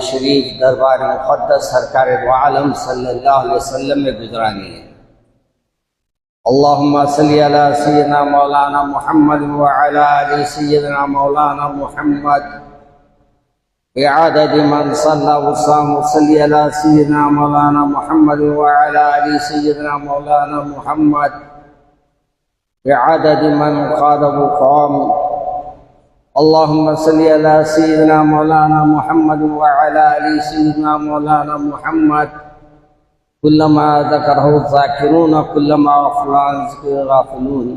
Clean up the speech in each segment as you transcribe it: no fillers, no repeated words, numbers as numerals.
शरीफ दरबार मुक़द्दस सरकार दो आलम सल्लल्लाहु अलैहि वसल्लम में गुजरानी है। अल्लाहुम्मा सल्ली अला सय्यिदना मौलाना मुहम्मद व अला आलि सय्यिदना मौलाना मुहम्मद बिअदद मन सल्ला व साम व सल्ली अला सय्यिदना मौलाना मुहम्मद व अला आलि सय्यिदना मौलाना मुहम्मद बिअदद मन क़ाद व क़ाम। अल्लाहुम्मा सल्ली अला सय्यिदना मौलाना मुहम्मद व अला आलि सय्यिदना मौलाना मुहम्मद कुल्लमा ज़करहु ज़ाकिरून कुल्लमा गफ़ला अन ज़िक्रिही गाफ़िलून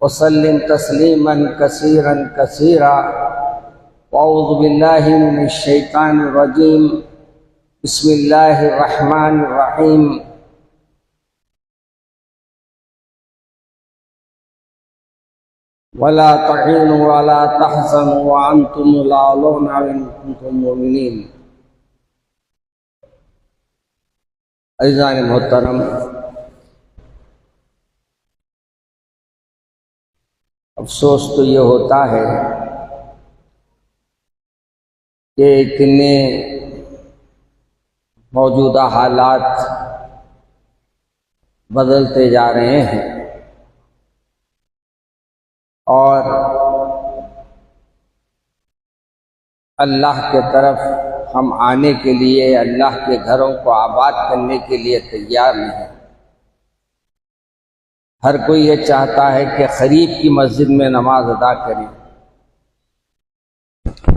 वसल्लिम तस्लीमन कसीरन कसीरा। अऊज़ु बिल्लाहि मिनश शैतानिर रजीम। बिस्मिल्लाहिर रहमानिर रहीम। वला तहीनु वला तहज़नु व अंतुमुल अ'लौना इन कुंतुम मुमिनीन। अज़ीज़ान मोहतरम, अफसोस तो ये होता है कि इतने मौजूदा हालात बदलते जा रहे हैं और अल्लाह के तरफ हम आने के लिए, अल्लाह के घरों को आबाद करने के लिए तैयार नहीं। हर कोई ये चाहता है कि खरीफ की मस्जिद में नमाज अदा करें।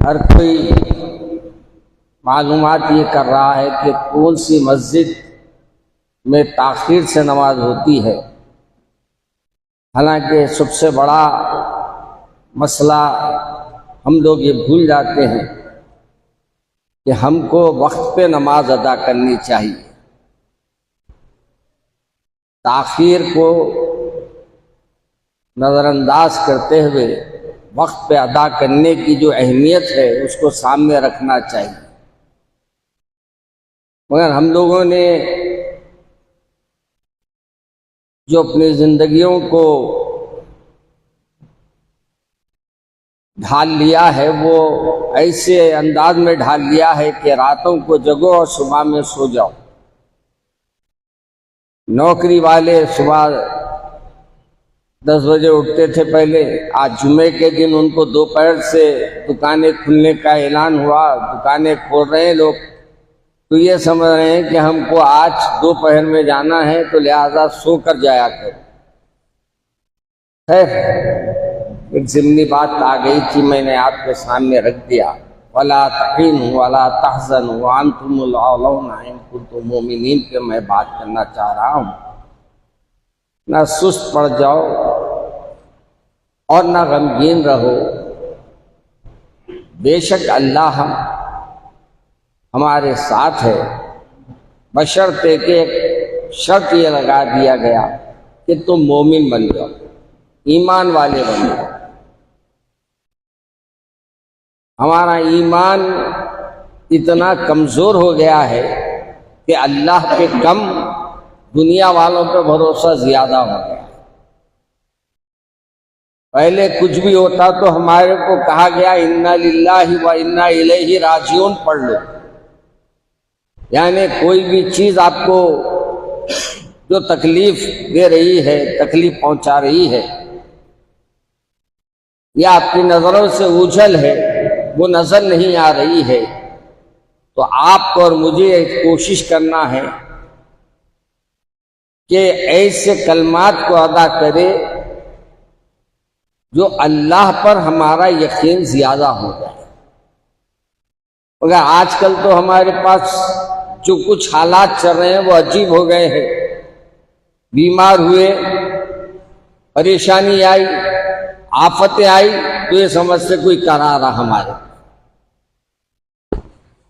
हर कोई मालूमात ये कर रहा है कि कौन सी मस्जिद में ताख़ीर से नमाज होती है। हालांकि सबसे बड़ा मसला हम लोग ये भूल जाते हैं कि हमको वक्त पे नमाज अदा करनी चाहिए। ताख़ीर को नज़रअंदाज करते हुए वक्त पे अदा करने की जो अहमियत है उसको सामने रखना चाहिए। मगर हम लोगों ने जो अपनी ज़िंदगियों को ढाल लिया है वो ऐसे अंदाज में ढाल लिया है कि रातों को जगो और सुबह में सो जाओ। नौकरी वाले सुबह 10 बजे उठते थे पहले, आज जुमे के दिन उनको दोपहर से दुकानें खुलने का ऐलान हुआ, दुकानें खोल रहे हैं लोग, तो ये समझ रहे हैं कि हमको आज दोपहर में जाना है तो लिहाजा सो कर जाया करो। एक ज़िम्नी बात आ गई थी, मैंने आपके सामने रख दिया। वला तहीनु वला तहज़नु व अंतुमुल अ'लौना इन कुंतुम मुमिनीन पे मैं बात करना चाह रहा हूँ। ना सुस्त पड़ जाओ और ना गमगीन रहो। बेशक अल्लाह हमारे साथ है, बशर्ते कि एक शर्त ये लगा दिया गया कि तुम मोमिन बन जाओ, ईमान वाले बन जाओ। हमारा ईमान इतना कमज़ोर हो गया है कि अल्लाह पे कम, दुनिया वालों पे भरोसा ज़्यादा हो गया। पहले कुछ भी होता तो हमारे को कहा गया इन्ना लिल्लाहि व इन्ना इलैहि राजिऊन पढ़ लो। यानी कोई भी चीज़ आपको जो तकलीफ दे रही है, तकलीफ पहुंचा रही है या आपकी नज़रों से ओझल है, वो नज़र नहीं आ रही है, तो आपको और मुझे एक कोशिश करना है कि ऐसे कलमात को अदा करे जो अल्लाह पर हमारा यकीन ज़्यादा हो जाए। मगर आजकल तो हमारे पास जो कुछ हालात चल रहे हैं वो अजीब हो गए हैं। बीमार हुए, परेशानी आई, आफतें आई तो ये समझते कोई करा रहा हमारे।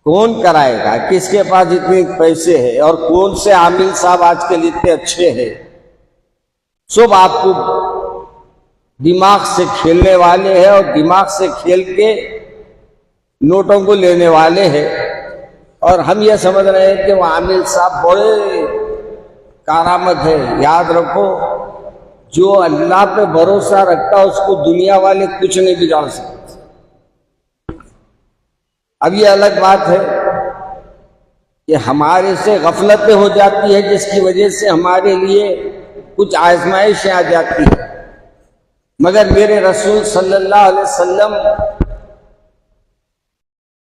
कौन कराएगा? किसके पास इतने पैसे हैं और कौन से आमिल साहब आजकल इतने अच्छे हैं? सब आपको दिमाग से खेलने वाले हैं और दिमाग से खेल के नोटों को लेने वाले हैं। और हम ये समझ रहे हैं कि वो आमिल साहब बड़े कारामद है। याद रखो, जो अल्लाह पे भरोसा रखता उसको दुनिया वाले कुछ नहीं बिगाड़ सकते। अब ये अलग बात है कि हमारे से गफलतें हो जाती है, जिसकी वजह से हमारे लिए कुछ आजमाइशें आ जाती है। मगर मेरे रसूल सल्लल्लाहु अलैहि वसल्लम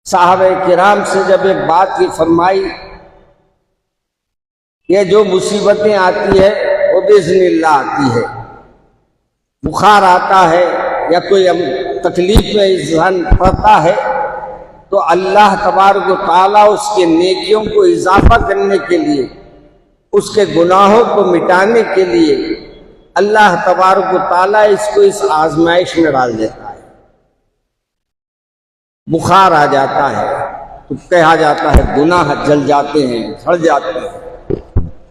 साहबे किराम से जब एक बात ही फरमाई, ये जो मुसीबतें आती है वो बिज़निल्लाह आती है। बुखार आता है या कोई तकलीफ में इंसान पड़ता है तो अल्लाह तबारक व तआला उसके नेकियों को इजाफा करने के लिए, उसके गुनाहों को मिटाने के लिए अल्लाह तबारक व तआला इसको इस आजमाइश में डाल देता है। बुखार आ जाता है तो कहा जाता है गुनाह जल जाते हैं, झड़ जाते हैं।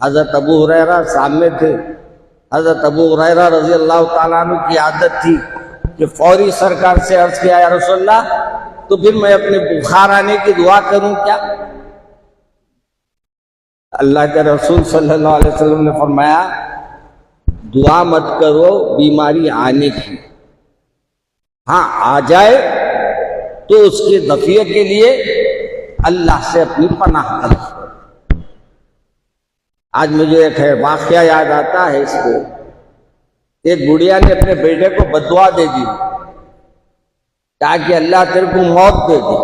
हजरत अबू हुरैरा सामने थे। हजरत अबू हुरैरा रजी अल्लाह ताला अन्हु की आदत थी कि फौरी सरकार से अर्ज किया, या रसूलल्लाह, तो फिर मैं अपने बुखार आने की दुआ करूं क्या? अल्लाह के रसूल सल्लल्लाहु अलैहि वसल्लम ने फरमाया, दुआ मत करो बीमारी आने की, हाँ आ जाए तो उसके दफिये के लिए अल्लाह से अपनी पनाह तलब। आज मुझे एक वाकया याद आता है इसको। एक बुढ़िया ने अपने बेटे को बददुआ दे दी ताकि अल्लाह तेरे को मौत दे दे।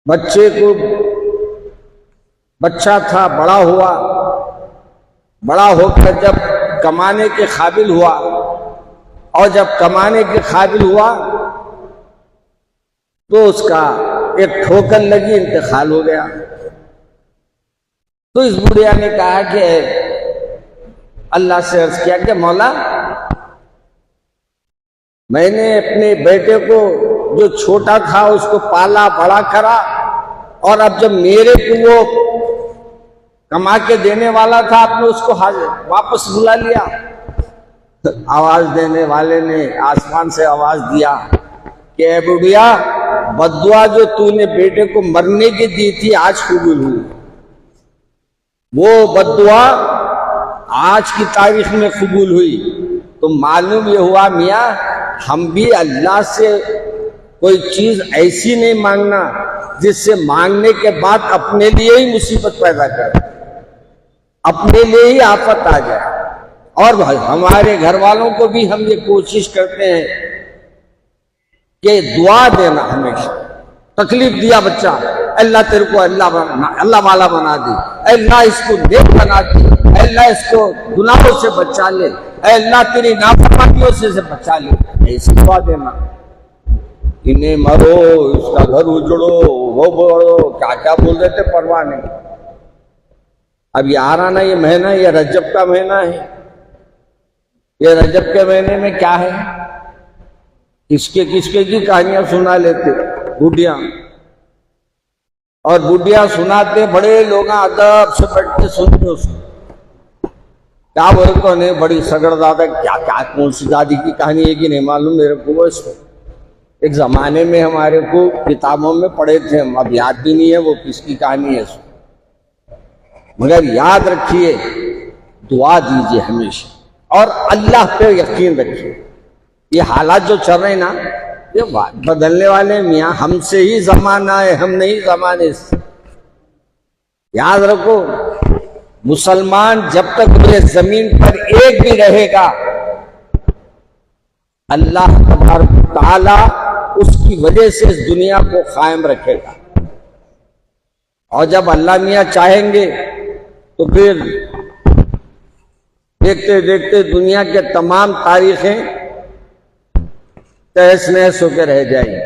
बच्चे को, बच्चा था, बड़ा हुआ, बड़ा होकर जब कमाने के काबिल हुआ, और जब कमाने के काबिल हुआ तो उसका एक ठोकर लगी, इंतकाल हो गया। तो इस बुढ़िया ने कहा कि अल्लाह से अर्ज किया कि मौला, मैंने अपने बेटे को जो छोटा था उसको पाला बड़ा करा, और अब जब मेरे को वो कमा के देने वाला था आपने उसको वापस बुला लिया। आवाज देने वाले ने आसमान से आवाज दिया कि ए बुढ़िया, बद्दुआ जो तूने बेटे को मरने की दी थी आज कबूल हुई। वो बद्दुआ आज की तारीख में कबूल हुई। तो मालूम ये हुआ मियाँ, हम भी अल्लाह से कोई चीज ऐसी नहीं मांगना जिससे मांगने के बाद अपने लिए ही मुसीबत पैदा करे, अपने लिए ही आफत आ जाए। और हमारे घर वालों को भी हम ये कोशिश करते हैं कि दुआ देना हमेशा। तकलीफ दिया बच्चा, अल्लाह तेरे को अल्लाह वाला बना दे, अल्लाह इसको नेक बना दे, अल्लाह इसको गुनाहों से बचा ले, अल्लाह तेरी नाफरमानियों से बचा ले, ऐसी दुआ देना। इन्हें मरो, इसका घर उजड़ो, वो बोलो, क्या क्या बोल देते, परवाह नहीं। अब ये आ रहा ना, ये महीना, ये रजब का महीना है। ये रजब के महीने में क्या है, किसके किसके की कहानियां सुना लेते बुढ़िया, और बुढ़िया सुनाते, बड़े लोग अदब से बैठ के सुनते उसको। क्या बोले तो नहीं, बड़ी सगड़ दादा, क्या क्या कौन सी दादी की कहानी है कि नहीं मालूम मेरे को। इसको एक जमाने में हमारे को किताबों में पढ़े थे हम, अब याद भी नहीं है वो किसकी कहानी है इसको। मगर याद रखिए, दुआ दीजिए हमेशा और अल्लाह पे यकीन रखिए। ये हालात जो चल रहे हैं ना, ये बदलने वाले मियाँ, हमसे ही जमाना है, हम नहीं जमाने से। याद रखो, मुसलमान जब तक पूरे जमीन पर एक भी रहेगा, अल्लाह तबारक तआला उसकी वजह से इस दुनिया को कायम रखेगा। और जब अल्लाह मियाँ चाहेंगे तो फिर देखते देखते दुनिया के तमाम तारीखें तहस नहस होकर रह जाएगी।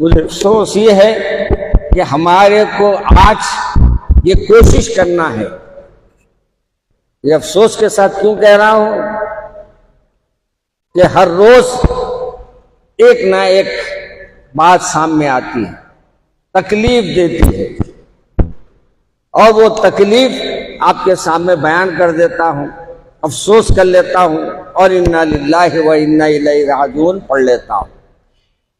मुझे अफसोस ये है कि हमारे को आज ये कोशिश करना है। ये अफसोस के साथ क्यों कह रहा हूं कि हर रोज एक ना एक बात सामने आती है, तकलीफ देती है, और वो तकलीफ आपके सामने बयान कर देता हूं, अफसोस कर लेता हूं और इन्ना लिल्लाहि व इन्ना इलैहि राजिऊन पढ़ लेता हूं।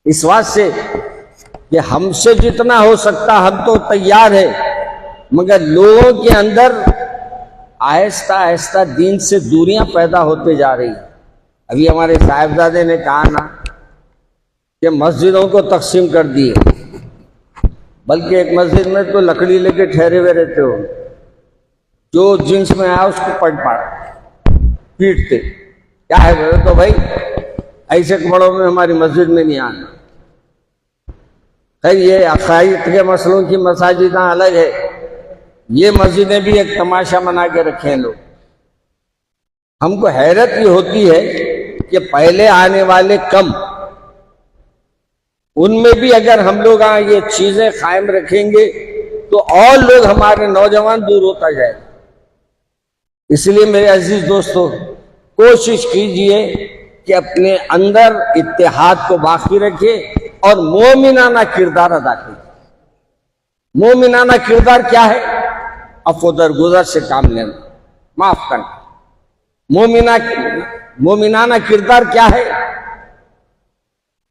इस बात से कि हमसे जितना हो सकता हम तो तैयार है, मगर लोगों के अंदर आहिस्ता आहिस्ता दीन से दूरियां पैदा होते जा रही है। अभी हमारे साहिबजादे ने कहा ना कि मस्जिदों को तकसीम कर दिए, बल्कि एक मस्जिद में तो लकड़ी लेके ठहरे हुए रहते हो, जो जींस में आया उसको पीटते। क्या है बोले तो भाई ऐसे कपड़ों में हमारी मस्जिद में नहीं आना। खैर ये अकायद के मसलों की मसाजिद अलग है, ये मस्जिदें भी एक तमाशा बना के रखे हैं लोग। हमको हैरत ये होती है कि पहले आने वाले कम, उनमें भी अगर हम लोग ये चीजें कायम रखेंगे तो और लोग हमारे नौजवान दूर होता जाएगा। इसलिए मेरे अजीज दोस्तों, कोशिश कीजिए कि अपने अंदर इत्तेहाद को बाकी रखिए और मोमिनाना किरदार अदा कीजिए। मोमिनाना किरदार क्या है? अफ़ो दरगुजर से काम लेना, माफ करना। मोमिनाना किरदार क्या है?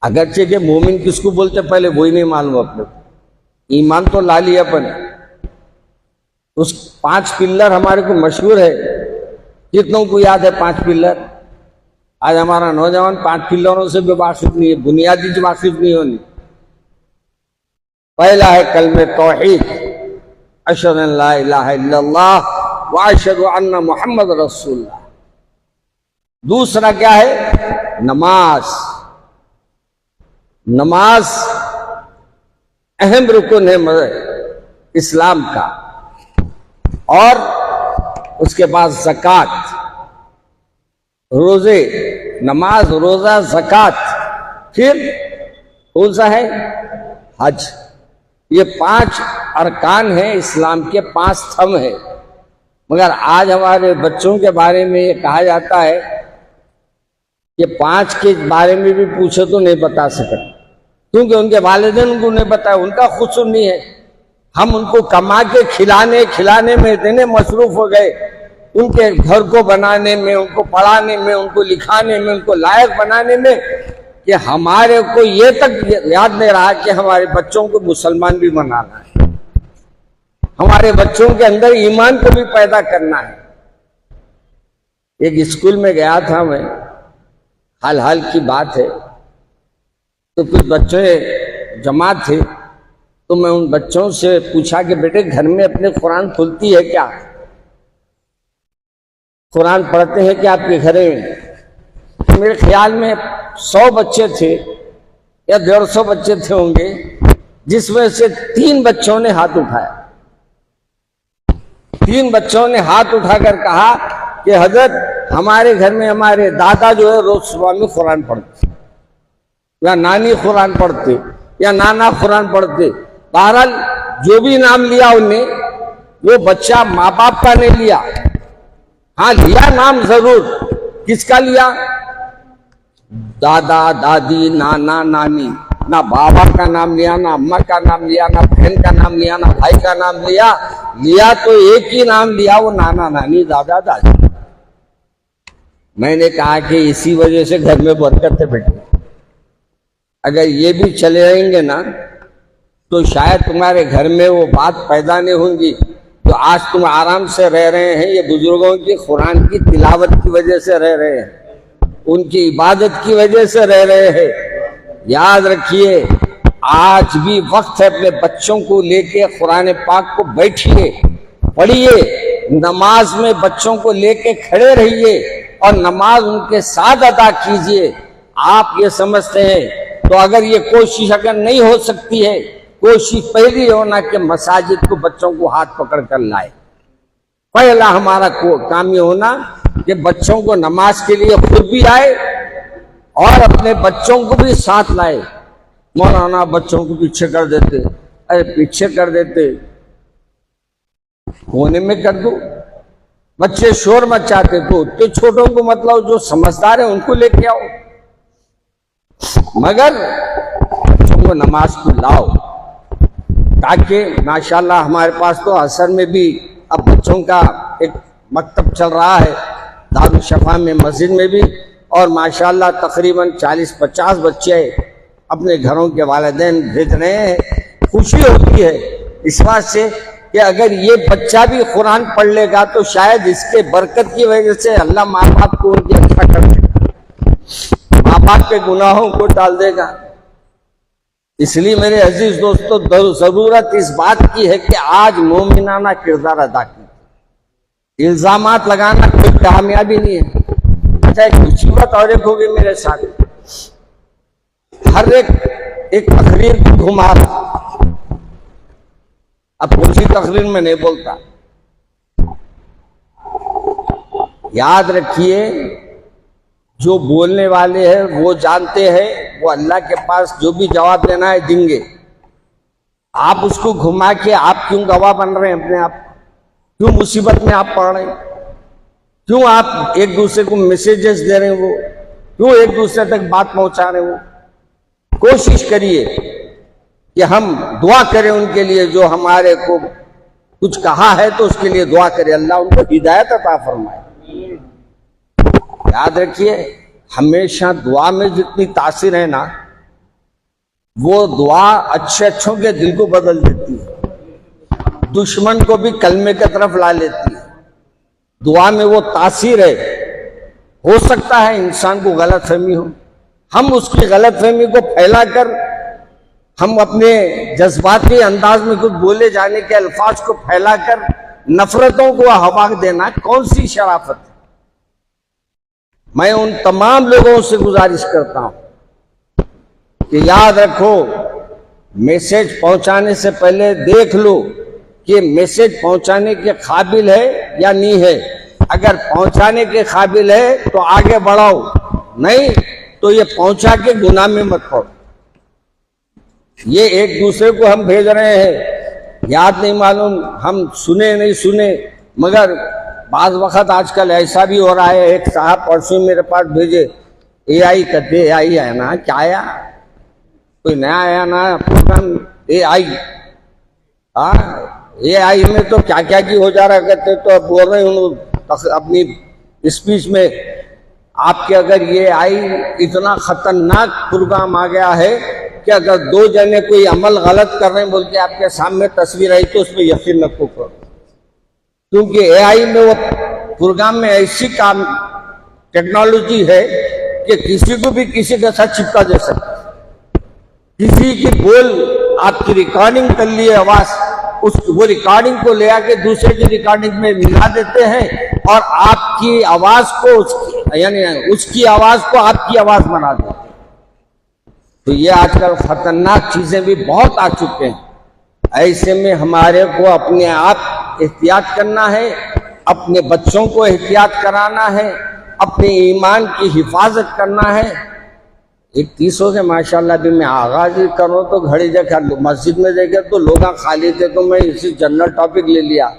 अगरचे के मोमिन किसको बोलते पहले वही नहीं मालूम अपने। ईमान तो ला लिया अपन, उस 5 पिल्लर हमारे को मशहूर है। कितनों को याद है 5 पिल्लर? आज हमारा नौजवान 5 पिल्लरों से भी वाकिफ नहीं है, बुनियादी से वाकिफ नहीं होनी। पहला है कलमे तौहीद, अशहदु अल्ला इलाहा इल्लल्लाह व अशहदु अन्ना मुहम्मद रसूलुल्लाह। दूसरा क्या है? नमाज। नमाज अहम रुकन है इस्लाम का। और उसके बाद ज़कात, रोजे, नमाज, रोजा, ज़कात, फिर कौन सा है? हज। ये 5 अरकान हैं इस्लाम के, 5 स्तंभ है। मगर आज हमारे बच्चों के बारे में ये कहा जाता है कि 5 के बारे में भी पूछे तो नहीं बता सकते, क्योंकि उनके वालिदैन उनको नहीं बताया, उनका खुसूर नहीं है। हम उनको कमा के खिलाने में इतने मसरूफ हो गए, उनके घर को बनाने में, उनको पढ़ाने में, उनको लिखाने में, उनको लायक बनाने में, कि हमारे को ये तक याद नहीं रहा कि हमारे बच्चों को मुसलमान भी बनाना है, हमारे बच्चों के अंदर ईमान को भी पैदा करना है। एक स्कूल में गया था मैं, हाल की बात है, तो कुछ बच्चे जमा थे, तो मैं उन बच्चों से पूछा कि बेटे घर में अपने कुरान खुलती है क्या? कुरान पढ़ते हैं क्या आपके घर में? तो मेरे ख्याल में 100 बच्चे थे या 150 बच्चे थे होंगे, जिसमें से 3 बच्चों ने हाथ उठाया। 3 बच्चों ने हाथ उठाकर कहा कि हजरत हमारे घर में हमारे दादा जो है रोज सुबह में कुरान पढ़ते, या नानी कुरान पढ़ते, या नाना कुरान पढ़ते। बहरहाल जो भी नाम लिया उन्हें, वो बच्चा माँ बाप का नहीं लिया। हाँ लिया नाम जरूर, किसका लिया? दादा दादी नाना नानी। ना बाबा का नाम लिया, ना अम्मा का नाम लिया, ना बहन का नाम लिया, ना भाई का नाम लिया तो एक ही नाम लिया, वो नाना नानी दादा दादी। मैंने कहा कि इसी वजह से घर में बरकत है बेटे। अगर ये भी चले रहेंगे ना तो शायद तुम्हारे घर में वो बात पैदा नहीं होंगी। तो आज तुम आराम से रह रहे हैं, ये बुजुर्गों की कुरान की तिलावत की वजह से रह रहे हैं, उनकी इबादत की वजह से रह रहे हैं। याद रखिए, आज भी वक्त है अपने बच्चों को लेके कुरान पाक को बैठिए, पढ़िए, नमाज में बच्चों को लेके खड़े रहिए और नमाज उनके साथ अदा कीजिए। आप ये समझते हैं तो अगर ये कोशिश अगर नहीं हो सकती है, कोशिश पहली होना कि मसाजिद को बच्चों को हाथ पकड़ कर लाए। पहला हमारा काम ये होना कि बच्चों को नमाज के लिए खुद भी आए और अपने बच्चों को भी साथ लाए। मौलाना बच्चों को पीछे कर देते, अरे पीछे कर देते, होने में कर दो। बच्चे शोर मचाते तो छोटों को मतलब जो समझदार है उनको लेके आओ, मगर बच्चों को नमाज को लाओ। ताकि माशाल्लाह हमारे पास तो असर में भी अब बच्चों का एक मकतब चल रहा है, दारुल शफा में, मस्जिद में भी, और माशाल्लाह तकरीबन 40-50 बच्चे अपने घरों के वालिदैन भेज रहे हैं। खुशी होती है इस बात से कि अगर ये बच्चा भी कुरान पढ़ लेगा तो शायद इसके बरकत की वजह से अल्लाह माँ बाप को उनकी अच्छा कर देगा, माँ बाप के गुनाहों को डाल देगा। इसलिए मेरे अजीज दोस्तों, जरूरत इस बात की है कि आज मोमिनाना किरदार अदा कीजिए। इल्जामात लगाना कोई कामयाबी नहीं है। अच्छा, एक मुसीबत और एक होगी मेरे साथ। हर एक तकरीर को घुमा रहा। अब कौन सी तकरीर में नहीं बोलता। याद रखिए, जो बोलने वाले हैं वो जानते हैं, वो अल्लाह के पास जो भी जवाब देना है देंगे। आप उसको घुमा के आप क्यों गवाह बन रहे हैं अपने आप? क्यों मुसीबत में आप पड़ रहे हैं? क्यों आप एक दूसरे को मैसेजेस दे रहे हैं? वो क्यों एक दूसरे तक बात पहुंचा रहे हो? कोशिश करिए कि हम दुआ करें उनके लिए जो हमारे को कुछ कहा है, तो उसके लिए दुआ करें, अल्लाह उनको हिदायत अता फरमाए। याद रखिए, हमेशा दुआ में जितनी तासीर है ना, वो दुआ अच्छे अच्छों के दिल को बदल देती है, दुश्मन को भी कलमे की तरफ ला लेती है। दुआ में वो तासीर है। हो सकता है इंसान को गलतफहमी हो, हम उसकी गलतफहमी को फैलाकर, हम अपने जज्बाती अंदाज में कुछ बोले जाने के अल्फाज को फैलाकर नफरतों को हवा देना कौन सी शराफत है? मैं उन तमाम लोगों से गुजारिश करता हूं कि याद रखो, मैसेज पहुंचाने से पहले देख लो कि मैसेज पहुंचाने के काबिल है या नहीं है। अगर पहुंचाने के काबिल है तो आगे बढ़ाओ, नहीं तो ये पहुंचा के गुनाह में मत पड़ो। ये एक दूसरे को हम भेज रहे हैं, याद नहीं मालूम हम सुने नहीं सुने, मगर बाज वक्त आजकल ऐसा भी हो रहा है। एक साहब परसों मेरे पास भेजे, AI करते, AI है ना, क्या आया, कोई नया आया ना प्रोग्राम AI। AI में तो क्या क्या की हो जा रहा करते, तो अब बोल रहे हूँ अपनी स्पीच में, आपके अगर ये AI इतना खतरनाक प्रोग्राम आ गया है कि अगर दो जने कोई अमल गलत कर रहे हैं बोल के आपके सामने तस्वीर आई, तो उसमें यकीन न करो, क्योंकि AI में वो प्रोग्राम में ऐसी काम टेक्नोलॉजी है कि किसी को भी किसी के साथ चिपका दे सकता है। किसी की बोल आपकी रिकॉर्डिंग कर लिए आवाज, वो रिकॉर्डिंग को ले आके दूसरे की रिकॉर्डिंग में मिला देते हैं और आपकी आवाज को उसकी आवाज को आपकी आवाज बना देते हैं। तो ये आजकल खतरनाक चीजें भी बहुत आ चुके हैं। ऐसे में हमारे को अपने आप एहतियात करना है, अपने बच्चों को एहतियात कराना है, अपने ईमान की हिफाजत करना है। 31 हो गए माशाल्लाह। भी मैं आगाज करूँ तो घड़ी देखा, मस्जिद में देखे तो लोग खाली थे, तो मैं इसी जनरल टॉपिक ले लिया।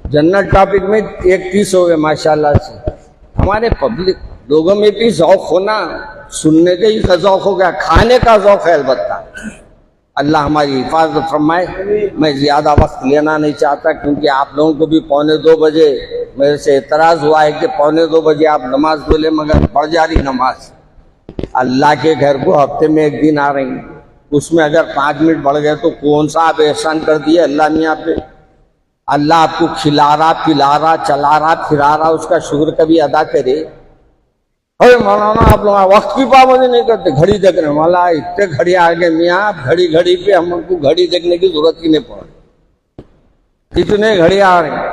जनरल टॉपिक में 31 हो गए माशाल्लाह से। हमारे पब्लिक लोगों में भी ज़ौक़ होना, सुनने का ही ज़ौक़ हो गया, खाने का ज़ौक़ है अलबत्ता। अल्लाह हमारी हिफाजत फरमाए। मैं ज़्यादा वक्त लेना नहीं चाहता, क्योंकि आप लोगों को भी 1:45 बजे मेरे से एतराज़ हुआ है कि 1:45 बजे आप नमाज बोले, मगर बढ़ जा रही नमाज। अल्लाह के घर को हफ्ते में एक दिन आ रही, उसमें अगर 5 मिनट बढ़ गए तो कौन सा आप एहसान कर दिए अल्लाह ने आप पे? अल्लाह आपको खिला रहा, पिला रहा, चला रहा, फिरा रहा, उसका शुक्र कभी अदा करे। अरे मौलाना आप लोग वक्त की पाबंदी नहीं करते, घड़ी देख रहे हैं। मौला इतने घड़ी आ गए मियाँ, घड़ी घड़ी पे हमको घड़ी देखने की जरूरत ही नहीं पड़ी, इतने घड़ी आ रहे हैं।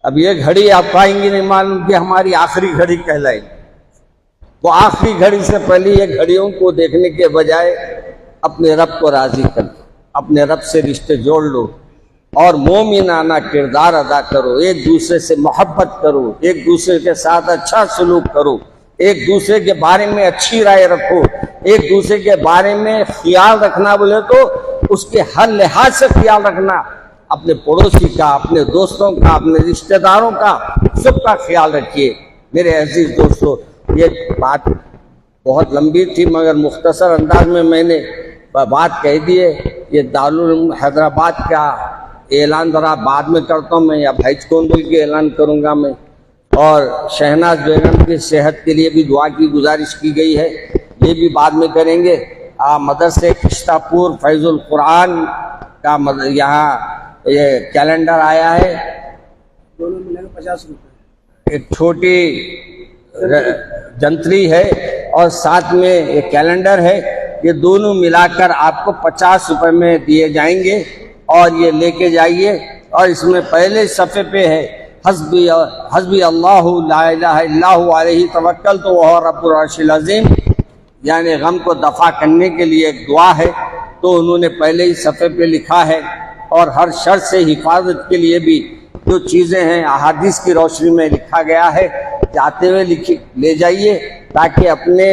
अब ये घड़ी आप पाएंगे नहीं मालूम कि हमारी आखिरी घड़ी कहलाएगी। वो आखिरी घड़ी से पहले ये घड़ियों को देखने के बजाय अपने रब को राजी कर, अपने रब से रिश्ते जोड़ लो और मोमिनाना किरदार अदा करो। एक दूसरे से मोहब्बत करो, एक दूसरे के साथ अच्छा सलूक करो, एक दूसरे के बारे में अच्छी राय रखो, एक दूसरे के बारे में ख्याल रखना बोले तो उसके हर लिहाज से ख्याल रखना। अपने पड़ोसी का, अपने दोस्तों का, अपने रिश्तेदारों का, सबका ख्याल रखिए। मेरे अजीज दोस्तों, ये बात बहुत लंबी थी, मगर मुख्तसर अंदाज में मैंने बात कह दी है। ये दारुल उलूम हैदराबाद का ऐलान जरा बाद में करता हूँ मैं, या भाई कौन बोल के ऐलान करूँगा मैं। और शहनाज बेगम की सेहत के लिए भी दुआ की गुजारिश की गई है, ये भी बाद में करेंगे। मदरसे किश्तापुर फैजुल कुरान का यहाँ ये कैलेंडर आया है, दोनों मिलाकर 50 रुपये। एक छोटी जंतरी है और साथ में एक कैलेंडर है। ये दोनों मिलाकर आपको 50 रुपए में दिए जाएंगे और ये लेके जाइए। और इसमें पहले सफ़े पे है हस्बी अल्लाहु ला इलाहा इल्लहु अलैहि तवक्कलतु वहुवा रब्बुल अर्शिल अज़ीम, यानी गम को दफ़ा करने के लिए एक दुआ है, तो उन्होंने पहले ही सफ़े पे लिखा है। और हर शर से हिफाजत के लिए भी जो चीज़ें हैं अहादीस की रोशनी में लिखा गया है, जाते हुए ले जाइए, ताकि अपने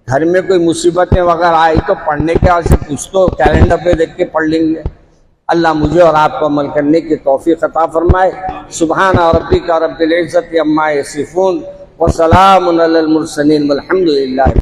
घर में कोई मुसीबतें वगैरह आई तो पढ़ने के बाद से कुछ तो कैलेंडर पे देख के पढ़ लेंगे। अल्लाह मुझे और आपको अमल करने की तौफीक अता फरमाए। सुबहान रब्बिका रब्बिल इज़्ज़ति अम्मा यसिफून व सलामुन अलल मुरसलीन वल्हम्दुलिल्लाह।